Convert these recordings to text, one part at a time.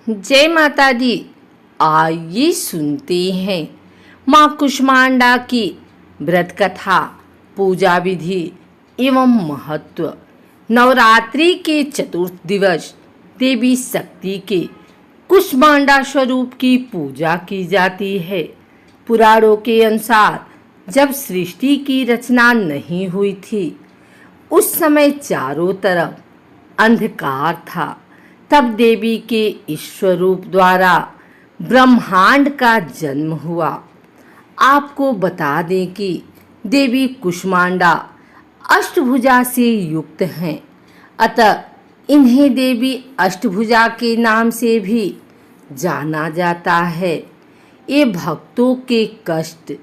जय माता दी। आइए सुनते हैं माँ कुष्मांडा की व्रत कथा, पूजा विधि एवं महत्व। नवरात्रि के चतुर्थ दिवस देवी शक्ति के कुष्मांडा स्वरूप की पूजा की जाती है। पुराणों के अनुसार जब सृष्टि की रचना नहीं हुई थी, उस समय चारों तरफ अंधकार था। तब देवी के इस स्वरूप द्वारा ब्रह्मांड का जन्म हुआ। आपको बता दें कि देवी कुष्मांडा अष्टभुजा से युक्त हैं, अतः इन्हें देवी अष्टभुजा के नाम से भी जाना जाता है। ये भक्तों के कष्ट,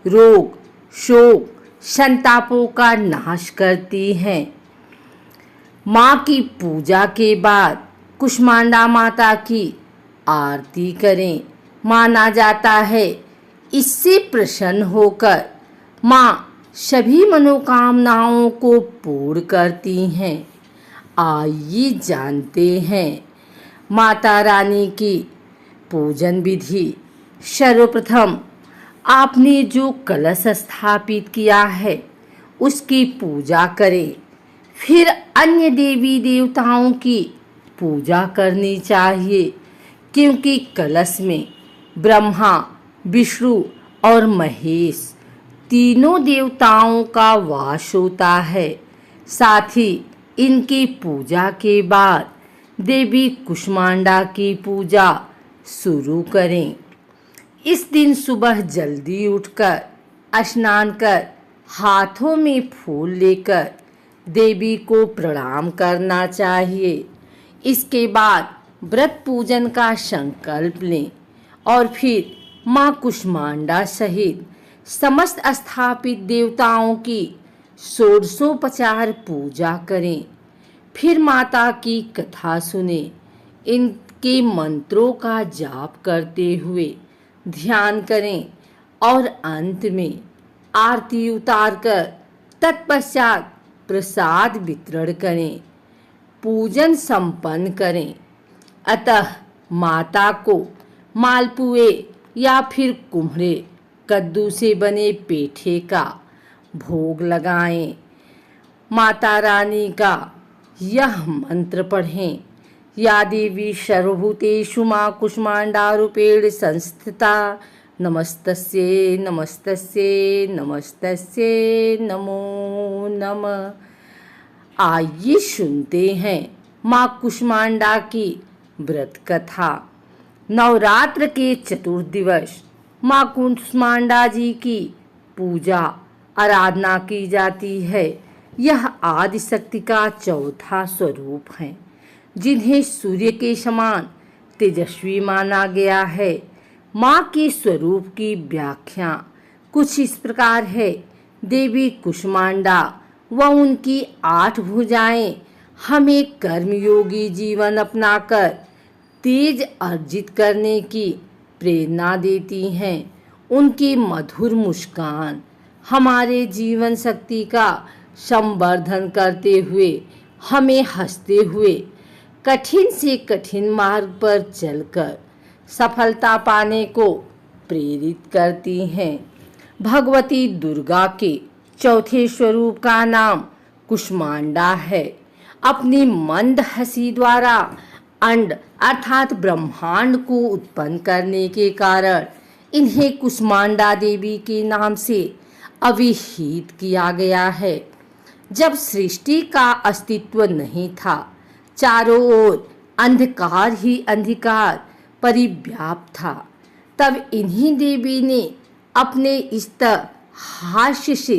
रोग, शोक, संतापों का नाश करती हैं। माँ की पूजा के बाद कुष्मांडा माता की आरती करें। माना जाता है इससे प्रसन्न होकर माँ सभी मनोकामनाओं को पूर्ण करती हैं। आइए जानते हैं माता रानी की पूजन विधि। सर्वप्रथम आपने जो कलश स्थापित किया है उसकी पूजा करें। फिर अन्य देवी देवताओं की पूजा करनी चाहिए, क्योंकि कलश में ब्रह्मा, विष्णु और महेश तीनों देवताओं का वास होता है। साथ ही इनकी पूजा के बाद देवी कुष्मांडा की पूजा शुरू करें। इस दिन सुबह जल्दी उठकर स्नान कर हाथों में फूल लेकर देवी को प्रणाम करना चाहिए। इसके बाद व्रत पूजन का संकल्प लें और फिर माँ कुष्मांडा सहित समस्त स्थापित देवताओं की षोडशोपचार पूजा करें। फिर माता की कथा सुने। इनके मंत्रों का जाप करते हुए ध्यान करें और अंत में आरती उतारकर तत्पश्चात प्रसाद वितरण करें, पूजन संपन्न करें। अतः माता को मालपुए या फिर कुम्हरे कद्दू से बने पेठे का भोग लगाएं। माता रानी का यह मंत्र पढ़ें। या देवी सर्वभूतेषु माँ कुष्मांडा रूपेण संस्थिता, नमस्तस्यै नमस्तस्यै नमस्तस्यै नमो नमः। आइए सुनते हैं माँ कुष्मांडा की व्रत कथा। नवरात्र के चतुर्थ दिवस माँ कुष्मांडा जी की पूजा आराधना की जाती है। यह आदि शक्ति का चौथा स्वरूप है, जिन्हें सूर्य के समान तेजस्वी माना गया है। माँ के स्वरूप की व्याख्या कुछ इस प्रकार है। देवी कुष्मांडा व उनकी 8 भुजाएं हमें कर्मयोगी जीवन अपनाकर तेज अर्जित करने की प्रेरणा देती हैं। उनकी मधुर मुस्कान हमारे जीवन शक्ति का संवर्धन करते हुए हमें हंसते हुए कठिन से कठिन मार्ग पर चलकर सफलता पाने को प्रेरित करती हैं। भगवती दुर्गा के चौथे स्वरूप का नाम कुष्मांडा है। अपनी मंद हंसी द्वारा अंड अर्थात ब्रह्मांड को उत्पन्न करने के कारण इन्हें कुष्मांडा देवी के नाम से अभिहित किया गया है। जब सृष्टि का अस्तित्व नहीं था, चारों ओर अंधकार ही अंधकार परिव्याप्त था, तब इन्हीं देवी ने अपने इस हास्य से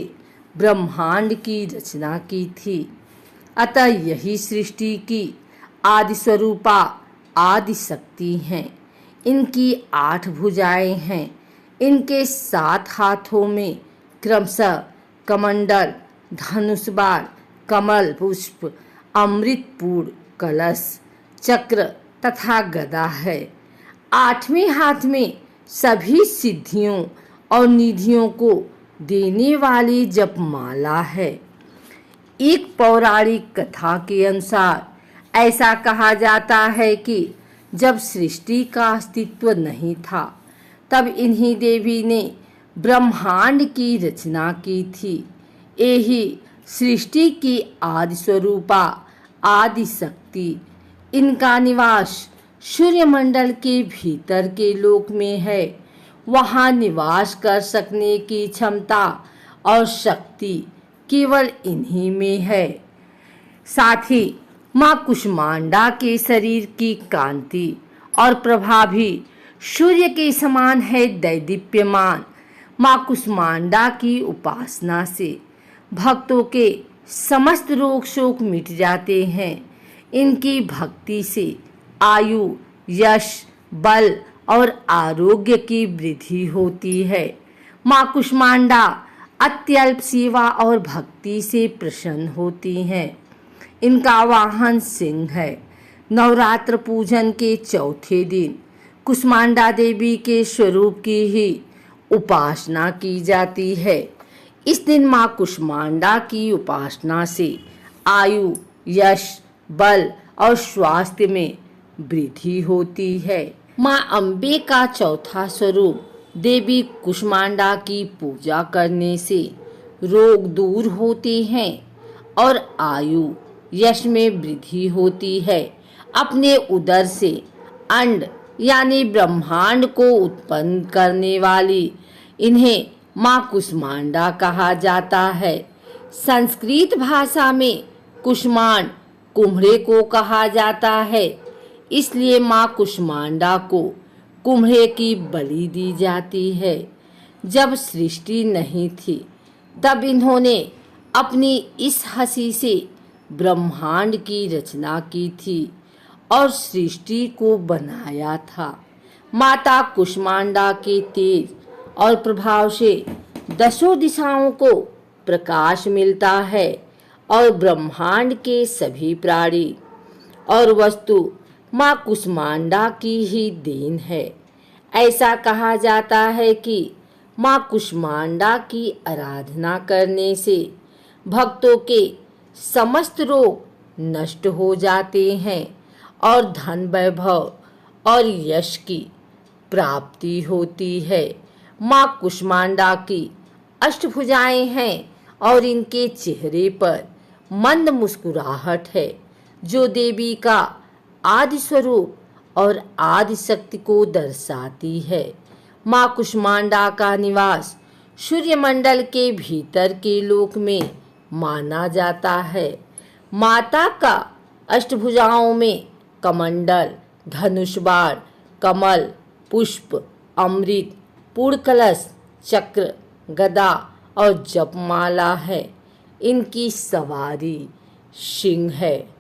ब्रह्मांड की रचना की थी। अतः यही सृष्टि की आदि स्वरूपा आदि शक्ति हैं। इनकी 8 भुजाएं हैं। इनके 7 हाथों में क्रमशः कमंडल, धनुष बाण, कमल पुष्प, अमृतपूर्ण कलश, चक्र तथा गदा है। 8वें हाथ में सभी सिद्धियों और निधियों को देने वाली जपमाला है। एक पौराणिक कथा के अनुसार ऐसा कहा जाता है कि जब सृष्टि का अस्तित्व नहीं था, तब इन्हीं देवी ने ब्रह्मांड की रचना की थी। यही सृष्टि की आदि स्वरूपा आदि शक्ति। इनका निवास सूर्यमंडल के भीतर के लोक में है। वहाँ निवास कर सकने की क्षमता और शक्ति केवल इन्हीं में है। साथ ही माँ कुष्मांडा के शरीर की कांति और प्रभा भी सूर्य के समान है दैदीप्यमान। माँ कुष्मांडा की उपासना से भक्तों के समस्त रोग शोक मिट जाते हैं। इनकी भक्ति से आयु, यश, बल और आरोग्य की वृद्धि होती है। माँ कुष्मांडा अत्यल्प सेवा और भक्ति से प्रसन्न होती हैं। इनका वाहन सिंह है। नवरात्र पूजन के चौथे दिन कुष्मांडा देवी के स्वरूप की ही उपासना की जाती है। इस दिन माँ कुष्मांडा की उपासना से आयु, यश, बल और स्वास्थ्य में वृद्धि होती है। माँ अम्बे का चौथा स्वरूप देवी कुष्मांडा की पूजा करने से रोग दूर होते हैं और आयु, यश में वृद्धि होती है। अपने उदर से अंड यानी ब्रह्मांड को उत्पन्न करने वाली इन्हें माँ कुष्मांडा कहा जाता है। संस्कृत भाषा में कुष्मांड कुम्हड़े को कहा जाता है। इसलिए माँ कुष्मांडा को कुम्हड़े की बलि दी जाती है। जब सृष्टि नहीं थी, तब इन्होंने अपनी इस हंसी से ब्रह्मांड की रचना की थी और सृष्टि को बनाया था। माता कुष्मांडा के तेज और प्रभाव से दसों दिशाओं को प्रकाश मिलता है और ब्रह्मांड के सभी प्राणी और वस्तु माँ कुष्मांडा की ही देन है। ऐसा कहा जाता है कि माँ कुष्मांडा की आराधना करने से भक्तों के समस्त रोग नष्ट हो जाते हैं और धन, वैभव और यश की प्राप्ति होती है। माँ कुष्मांडा की अष्टभुजाएं हैं और इनके चेहरे पर मंद मुस्कुराहट है, जो देवी का आदि स्वरूप और आदि शक्ति को दर्शाती है। माँ कुष्मांडा का निवास सूर्यमंडल के भीतर के लोक में माना जाता है। माता का अष्टभुजाओं में कमंडल, धनुष बाण, कमल, पुष्प, अमृत, पूर्ण कलश, चक्र, गदा और जपमाला है। इनकी सवारी सिंह है।